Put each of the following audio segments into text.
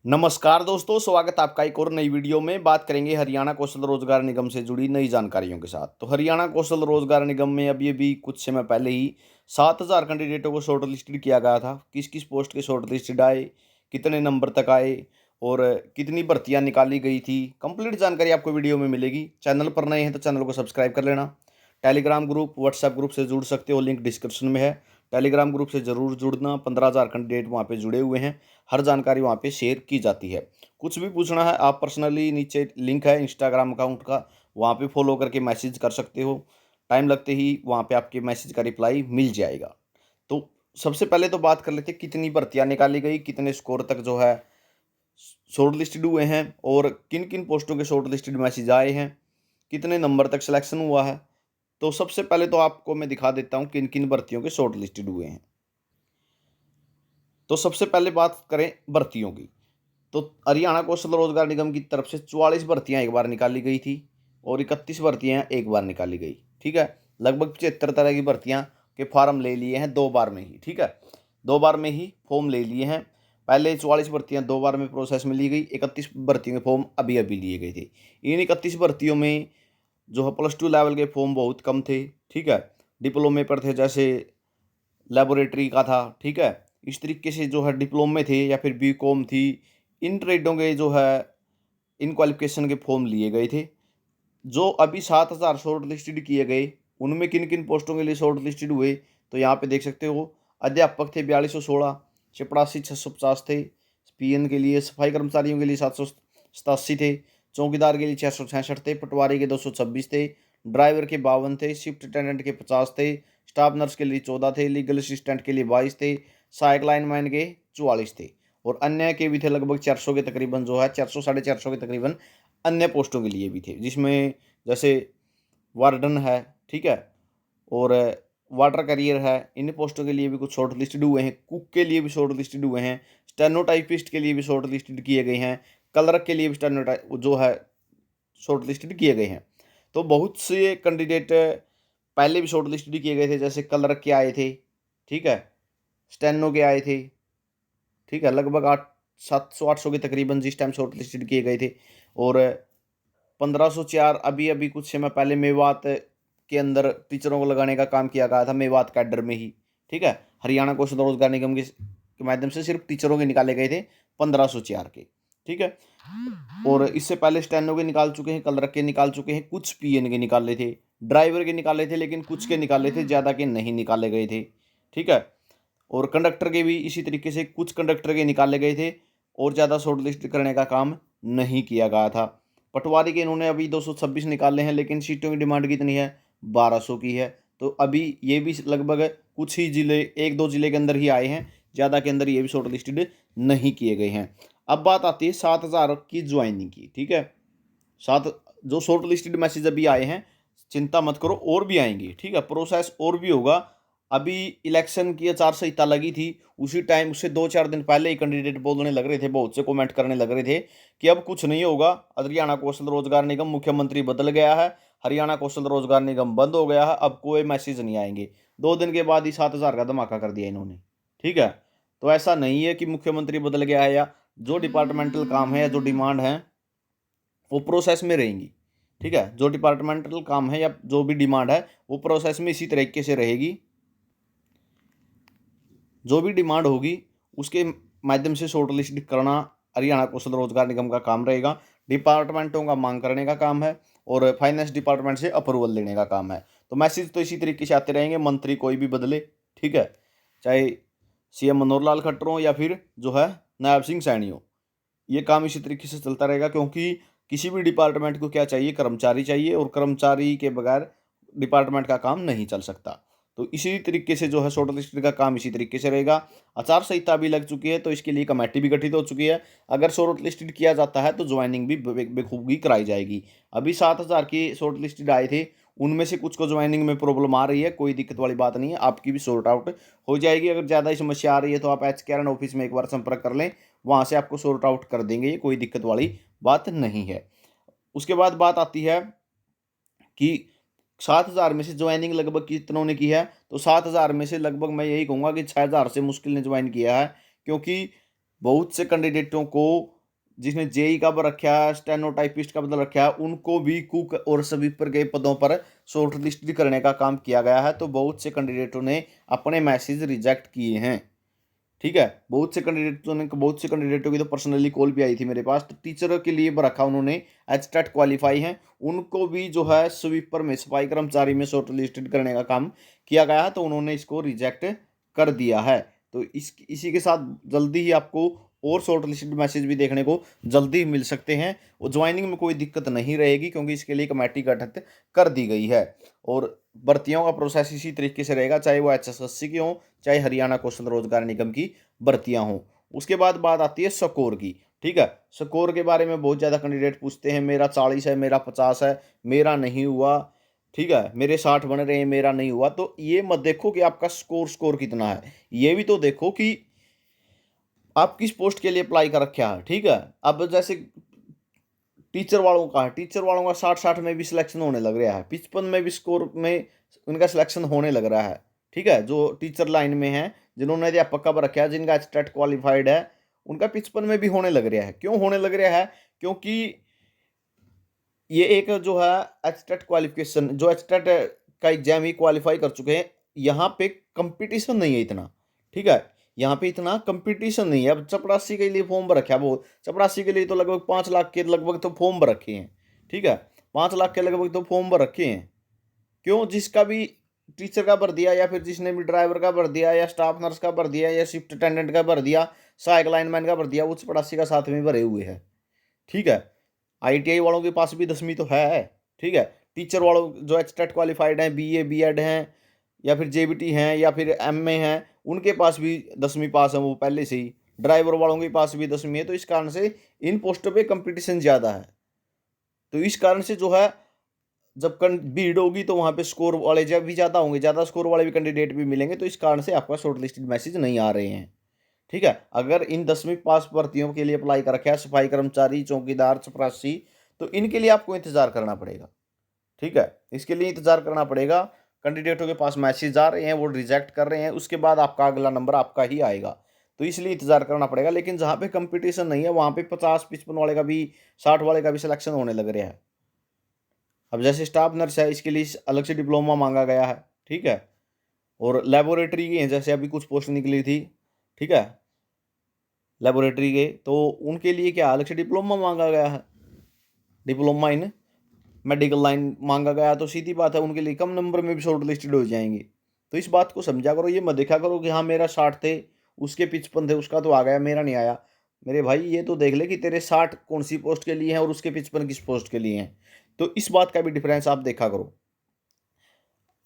नमस्कार दोस्तों, स्वागत है आपका एक और नई वीडियो में। बात करेंगे हरियाणा कौशल रोजगार निगम से जुड़ी नई जानकारियों के साथ। तो हरियाणा कौशल रोजगार निगम में अभी कुछ समय पहले ही 7,000 कैंडिडेटों को शॉर्ट लिस्टेड किया गया था। किस किस पोस्ट के शॉर्ट लिस्टेड आए, कितने नंबर तक आए और कितनी भर्तियां निकाली गई थी, कंप्लीट जानकारी आपको वीडियो में मिलेगी। चैनल पर नए हैं तो चैनल को सब्सक्राइब कर लेना। टेलीग्राम ग्रुप, व्हाट्सएप ग्रुप से जुड़ सकते हो, लिंक डिस्क्रिप्शन में है। टेलीग्राम ग्रुप से ज़रूर जुड़ना। 15,000 कैंडिडेट वहाँ पे जुड़े हुए हैं। हर जानकारी वहाँ पे शेयर की जाती है। कुछ भी पूछना है आप पर्सनली, नीचे लिंक है इंस्टाग्राम अकाउंट का, वहाँ पे फॉलो करके मैसेज कर सकते हो। टाइम लगते ही वहाँ पे आपके मैसेज का रिप्लाई मिल जाएगा। तो सबसे पहले तो बात कर लेते हैं कितनी भर्तियाँ निकाली गई, कितने स्कोर तक जो है शॉर्ट लिस्टेड हुए हैं और किन किन पोस्टों के शॉर्ट लिस्टेड मैसेज आए हैं, कितने नंबर तक सिलेक्शन हुआ है। तो सबसे पहले तो आपको मैं दिखा देता हूँ किन किन भर्तियों के शॉर्ट लिस्टेड हुए हैं। तो सबसे पहले बात करें भर्तियों की, तो हरियाणा कौशल रोजगार निगम की तरफ से 44 भर्तियां एक बार निकाली गई थी और 31 भर्तियां एक बार निकाली गई। ठीक है, लगभग 75 तरह की भर्तियां के फॉर्म ले लिए हैं 2 बार में ही। ठीक है, 2 बार में ही फॉर्म ले लिए हैं। पहले 44 भर्तियां 2 बार में प्रोसेस में ली गई, 31 भर्तियों के फॉर्म अभी अभी लिए गए थे। इन 31 भर्तियों में जो है +2 लेवल के फॉर्म बहुत कम थे। ठीक है, डिप्लोमे पर थे, जैसे लेबोरेटरी का था। ठीक है, इस तरीके से जो है डिप्लोमे थे या फिर बीकॉम थी, इन ट्रेडों के जो है इन क्वालिफिकेशन के फॉर्म लिए गए थे। जो अभी 7,000 शॉर्ट लिस्टेड किए गए, उनमें किन किन पोस्टों के लिए शॉर्ट लिस्टेड हुए, तो यहाँ पे देख सकते हो। अध्यापक थे 4216, चपरासी 650 थे, पीएन के लिए, सफाई कर्मचारियों के लिए 787 थे, चौकीदार के लिए 666 थे, पटवारी के 226 थे, ड्राइवर के 52 थे, शिफ्ट अटेंडेंट के 50 थे, स्टाफ नर्स के लिए 14 थे, लीगल असिस्टेंट के लिए 22 थे, सहायक लाइनमैन के 44 थे और अन्य के भी थे लगभग 400 के तकरीबन, जो है 400 साढ़े 400 के तकरीबन अन्य पोस्टों के लिए भी थे, जिसमें जैसे वार्डन है। ठीक है, और वाटर करियर है। इन पोस्टों के लिए भी कुछ शॉर्ट लिस्टेड हुए हैं। कुक के लिए भी शॉर्ट लिस्टेड हुए हैं। स्टेनोटाइपिस्ट के लिए भी शॉर्ट लिस्टेड किए गए हैं। क्लर्क के लिए भी स्टेनोटाइप जो है शॉर्ट लिस्टेड किए गए हैं। तो बहुत से कैंडिडेट पहले भी शॉर्ट लिस्टेड किए गए थे, जैसे क्लर्क के आए थे। ठीक है, स्टेनो के आए थे। ठीक है, लगभग 700-800 के तकरीबन जिस टाइम शॉर्ट लिस्टेड किए गए थे। और 1504 अभी अभी कुछ समय पहले मेवात के अंदर टीचरों को लगाने का काम किया गया था, मेवात कैडर में ही। ठीक है, हरियाणा कौशल रोजगार निगम के माध्यम से सिर्फ टीचरों के निकाले गए थे 1504 के। ठीक है, और इससे पहले स्टेनो के निकाल चुके हैं, क्लर्क के निकाल चुके हैं, कुछ पीएन के निकाले थे, ड्राइवर के निकाले थे, लेकिन कुछ के निकाले थे, ज़्यादा के नहीं निकाले गए थे। ठीक है, और कंडक्टर के भी इसी तरीके से कुछ कंडक्टर के निकाले गए थे और ज़्यादा शॉर्ट लिस्ट करने का काम नहीं किया गया था। पटवारी के इन्होंने अभी 226 निकाले हैं, लेकिन सीटों की डिमांड कितनी है, 1200 की है। तो अभी ये भी लगभग कुछ ही ज़िले, 1-2 ज़िले के अंदर ही आए हैं, ज़्यादा के अंदर ये भी शॉर्ट लिस्टेड नहीं किए गए हैं। अब बात आती है 7,000 की ज्वाइनिंग की। ठीक है, सात जो शॉर्ट लिस्टेड मैसेज अभी आए हैं, चिंता मत करो, और भी आएंगे। ठीक है, प्रोसेस और भी होगा। अभी इलेक्शन की आचार संहिता लगी थी, उसी टाइम उससे 2-4 दिन पहले ही कैंडिडेट बोलने लग रहे थे, बहुत से कमेंट करने लग रहे थे कि अब कुछ नहीं होगा, हरियाणा कौशल रोजगार निगम, मुख्यमंत्री बदल गया है, हरियाणा कौशल रोजगार निगम बंद हो गया है, अब कोई मैसेज नहीं आएंगे। 2 दिन के बाद ही 7,000 का धमाका कर दिया इन्होंने। ठीक है, तो ऐसा नहीं है कि मुख्यमंत्री बदल गया है, या जो डिपार्टमेंटल काम है या जो डिमांड है वो प्रोसेस में रहेंगी। ठीक है, जो डिपार्टमेंटल काम है या जो भी डिमांड है वो प्रोसेस में इसी तरीके से रहेगी। जो भी डिमांड होगी उसके माध्यम से शॉर्ट लिस्ट करना हरियाणा कौशल रोजगार निगम का काम रहेगा। डिपार्टमेंटों का मांग करने का काम है और फाइनेंस डिपार्टमेंट से अप्रूवल लेने का काम है। तो मैसेज तो इसी तरीके से आते रहेंगे, मंत्री कोई भी बदले। ठीक है, चाहे सीएम मनोहर लाल खट्टर हो या फिर जो है नायब सिंह सैनी हो, ये काम इसी तरीके से चलता रहेगा। क्योंकि किसी भी डिपार्टमेंट को क्या चाहिए, कर्मचारी चाहिए, और कर्मचारी के बगैर डिपार्टमेंट का काम नहीं चल सकता। तो इसी तरीके से जो है शॉर्ट लिस्टेड का काम इसी तरीके से रहेगा। आचार संहिता भी लग चुकी है, तो इसके लिए कमेटी भी गठित हो चुकी है। अगर शॉर्ट लिस्टेड किया जाता है तो ज्वाइनिंग भी बखूबी कराई जाएगी। अभी 7,000 की शॉर्ट लिस्टेड आए थे, उनमें से कुछ को ज्वाइनिंग में प्रॉब्लम आ रही है, कोई दिक्कत वाली बात नहीं है, आपकी भी सॉर्ट आउट हो जाएगी। अगर ज़्यादा ही समस्या आ रही है तो आप HKRN ऑफिस में एक बार संपर्क कर लें, वहाँ से आपको सॉर्ट आउट कर देंगे, ये कोई दिक्कत वाली बात नहीं है। उसके बाद बात आती है कि 7,000 में से ज्वाइनिंग लगभग कितनों ने की है, तो 7,000 में से लगभग मैं यही कहूँगा कि 6,000 से मुश्किल ने ज्वाइन किया है। क्योंकि बहुत से कैंडिडेटों को जिसने जेई का रखा है, स्टेनोटाइपिस्ट का बदल रखा है, उनको भी कुक और स्वीपर के पदों पर शॉर्ट लिस्ट करने का काम किया गया है। तो बहुत से कैंडिडेटों ने अपने मैसेज रिजेक्ट किए हैं। ठीक है, बहुत से कैंडिडेटों की तो पर्सनली कॉल भी आई थी मेरे पास। तो टीचर के लिए रखा उन्होंने, एचटेट क्वालिफाई हैं, उनको भी जो है स्वीपर में, सफाई कर्मचारी में शॉर्ट लिस्टेड करने का काम किया गया है। तो उन्होंने इसको रिजेक्ट कर दिया है। तो इसी के साथ जल्दी ही आपको और शॉर्ट लिस्टेड मैसेज भी देखने को जल्दी मिल सकते हैं। और ज्वाइनिंग में कोई दिक्कत नहीं रहेगी, क्योंकि इसके लिए कमेटी गठित कर दी गई है। और भर्तियों का प्रोसेस इसी तरीके से रहेगा, चाहे वो HSSC की हो, चाहे हरियाणा कौशल रोजगार निगम की भर्तियां हों। उसके बाद बात आती है स्कोर की। ठीक है, स्कोर के बारे में बहुत ज़्यादा कैंडिडेट पूछते हैं, मेरा 40 है, मेरा 50 है, मेरा नहीं हुआ। ठीक है, मेरे 60 बन रहे हैं, मेरा नहीं हुआ। तो ये मत देखो कि आपका स्कोर कितना है, ये भी तो देखो कि आप किस पोस्ट के लिए अप्लाई कर रखा है। ठीक है, अब जैसे टीचर वालों का है, टीचर वालों का 60 में भी सिलेक्शन होने लग रहा है, 55 में भी स्कोर में उनका सिलेक्शन होने लग रहा है। ठीक है, जो टीचर लाइन में है, जिन्होंने अध्यापक का रखा है, जिनका एचटेट क्वालिफाइड है, उनका 55 में भी होने लग रहा है। क्यों होने लग रहा है? क्योंकि ये एक जो है एचटेट क्वालिफिकेशन, जो एचटेट का एग्जाम ही क्वालिफाई कर चुके हैं, यहाँ पे कंपटीशन नहीं है इतना। ठीक है, यहाँ पे इतना कंपटीशन नहीं है। अब चपरासी के लिए फॉर्म भर रखा है, वो चपरासी के लिए तो लगभग 5 लाख के लगभग तो फॉर्म भर रखे हैं। ठीक है, 5 लाख के लगभग तो फॉर्म भर रखे हैं। क्यों? जिसका भी टीचर का भर दिया, या फिर जिसने भी ड्राइवर का भर दिया, या स्टाफ नर्स का भर दिया, या शिफ्ट अटेंडेंट का भर दिया, सहायक लाइनमैन का भर दिया, वो चपरासी का साथ में भरे हुए है। ठीक है, ITI वालों के पास भी 10वीं तो है। ठीक है, टीचर वालों जो एचटेट क्वालिफाइड हैं, BA BEd हैं, या फिर JBT हैं, या फिर MA हैं, उनके पास भी 10वीं पास है वो पहले से ही। ड्राइवर वालों के पास भी 10वीं है। तो इस कारण से इन पोस्टों पे कंपटीशन ज़्यादा है। तो इस कारण से जो है, जब भीड़ होगी तो वहाँ पे स्कोर वाले जब भी ज़्यादा होंगे, ज़्यादा स्कोर वाले भी कैंडिडेट भी मिलेंगे। तो इस कारण से आपका शॉर्ट लिस्टेड मैसेज नहीं आ रहे हैं। ठीक है, अगर इन 10वीं पास भर्तियों के लिए अप्लाई कर रखा है, सफाई कर्मचारी, चौकीदार, चपरासी, तो इनके लिए आपको इंतजार करना पड़ेगा। ठीक है, इसके लिए इंतजार करना पड़ेगा। कैंडिडेटों के पास मैसेज आ रहे हैं, वो रिजेक्ट कर रहे हैं, उसके बाद आपका अगला नंबर आपका ही आएगा। तो इसलिए इंतजार करना पड़ेगा। लेकिन जहाँ पे कंपटीशन नहीं है, वहाँ पे 50-55 वाले का भी, 60 वाले का भी सिलेक्शन होने लग रहा है। अब जैसे स्टाफ नर्स है, इसके लिए अलग से डिप्लोमा मांगा गया है। ठीक है, और लेबोरेटरी की हैं, जैसे अभी कुछ पोस्ट निकली थी। ठीक है, लेबोरेटरी के, तो उनके लिए क्या अलग से डिप्लोमा मांगा गया है, डिप्लोमा इन मेडिकल लाइन मांगा गया। तो सीधी बात है, उनके लिए कम नंबर में भी शॉर्ट लिस्टेड हो जाएंगे। तो इस बात को समझा करो, ये मत देखा करो कि हाँ मेरा 60 थे, उसके 55 थे, उसका तो आ गया, मेरा नहीं आया। मेरे भाई, ये तो देख ले कि तेरे 60 कौन सी पोस्ट के लिए हैं और उसके 55 किस पोस्ट के लिए हैं। तो इस बात का भी डिफरेंस आप देखा करो।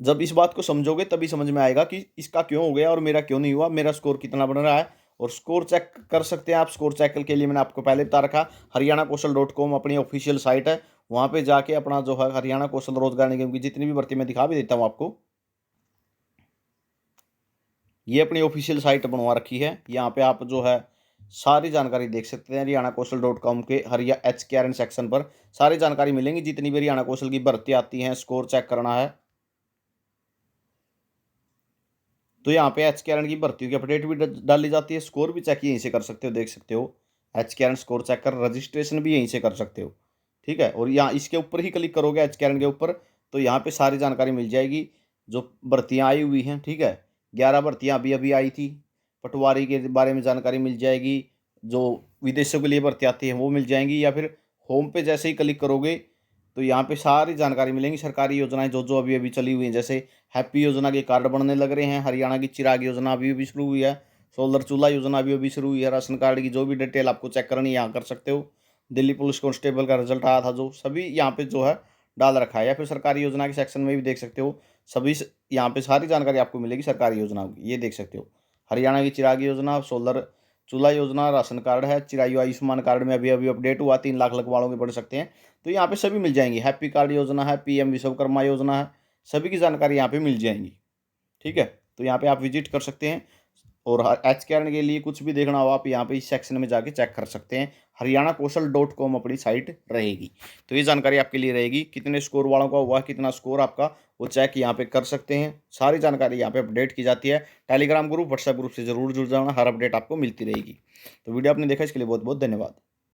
जब इस बात को समझोगे तभी समझ में आएगा कि इसका क्यों हो गया और मेरा क्यों नहीं हुआ, मेरा स्कोर कितना बन रहा है। और स्कोर चेक कर सकते हैं आप। स्कोर चेक के लिए मैंने आपको पहले बता रखा, हरियाणा-कौशल.com अपनी ऑफिशियल साइट है। वहाँ पे जाके अपना जो है हरियाणा कौशल रोजगार निगम की जितनी भी भर्ती मैं दिखा भी देता हूँ आपको। ये अपनी ऑफिशियल साइट बनवा रखी है। यहाँ पे आप जो है सारी जानकारी देख सकते हैं। हरियाणा-कौशल.com के HKRN सेक्शन पर सारी जानकारी मिलेंगी, जितनी भी हरियाणा कौशल की भर्ती आती हैं। स्कोर चेक करना है तो यहाँ पे HKRN की भर्तियों की अपडेट भी डाली जाती है। स्कोर भी चेक यहीं से कर सकते हो, देख सकते हो। HKRN स्कोर चेक कर, रजिस्ट्रेशन भी यहीं से कर सकते हो। ठीक है, और यहाँ इसके ऊपर ही क्लिक करोगे HKRN के ऊपर, तो यहाँ पे सारी जानकारी मिल जाएगी जो भर्तियाँ आई हुई हैं। ठीक है, 11 भर्तियाँ अभी अभी आई थी। पटवारी के बारे में जानकारी मिल जाएगी, जो विदेशों के लिए भर्ती आती है वो मिल जाएंगी। या फिर होम पे जैसे ही क्लिक करोगे तो यहाँ पे सारी जानकारी मिलेंगी। सरकारी योजनाएं जो जो अभी अभी चली हुई हैं, जैसे हैप्पी योजना के कार्ड बनने लग रहे हैं। हरियाणा की चिराग योजना अभी अभी शुरू हुई है। सोलर चूल्हा योजना अभी अभी शुरू हुई है। राशन कार्ड की जो भी डिटेल आपको चेक करनी है यहाँ कर सकते हो। दिल्ली पुलिस कांस्टेबल का रिजल्ट आया था, जो सभी यहाँ पे जो है डाल रखा है। या फिर सरकारी योजना के सेक्शन में भी देख सकते हो, सभी यहाँ पे सारी जानकारी आपको मिलेगी सरकारी योजनाओं की। ये देख सकते हो, हरियाणा की चिराग योजना, सोलर चूल्हा योजना, राशन कार्ड है, चिरायु आयुष्मान कार्ड में अभी अभी अपडेट हुआ, 3 लाख लगवालों के पड़ सकते हैं। तो यहाँ पे सभी मिल जाएंगी। हैप्पी कार्ड योजना है, PM विश्वकर्मा योजना है, सभी की जानकारी यहाँ पे मिल जाएंगी। ठीक है, तो यहाँ पे आप विजिट कर सकते हैं। और HKRN के लिए कुछ भी देखना हो, आप यहाँ पे इस सेक्शन में जाके चेक कर सकते हैं। हरियाणा-कौशल.com अपनी साइट रहेगी। तो ये जानकारी आपके लिए रहेगी, कितने स्कोर वालों का हुआ, कितना स्कोर आपका, वो चेक यहाँ पे कर सकते हैं। सारी जानकारी यहाँ पे अपडेट की जाती है। टेलीग्राम ग्रुप, व्हाट्सएप ग्रुप से जरूर जुड़ जाना, हर अपडेट आपको मिलती रहेगी। तो वीडियो आपने देखा, इसके लिए बहुत बहुत धन्यवाद।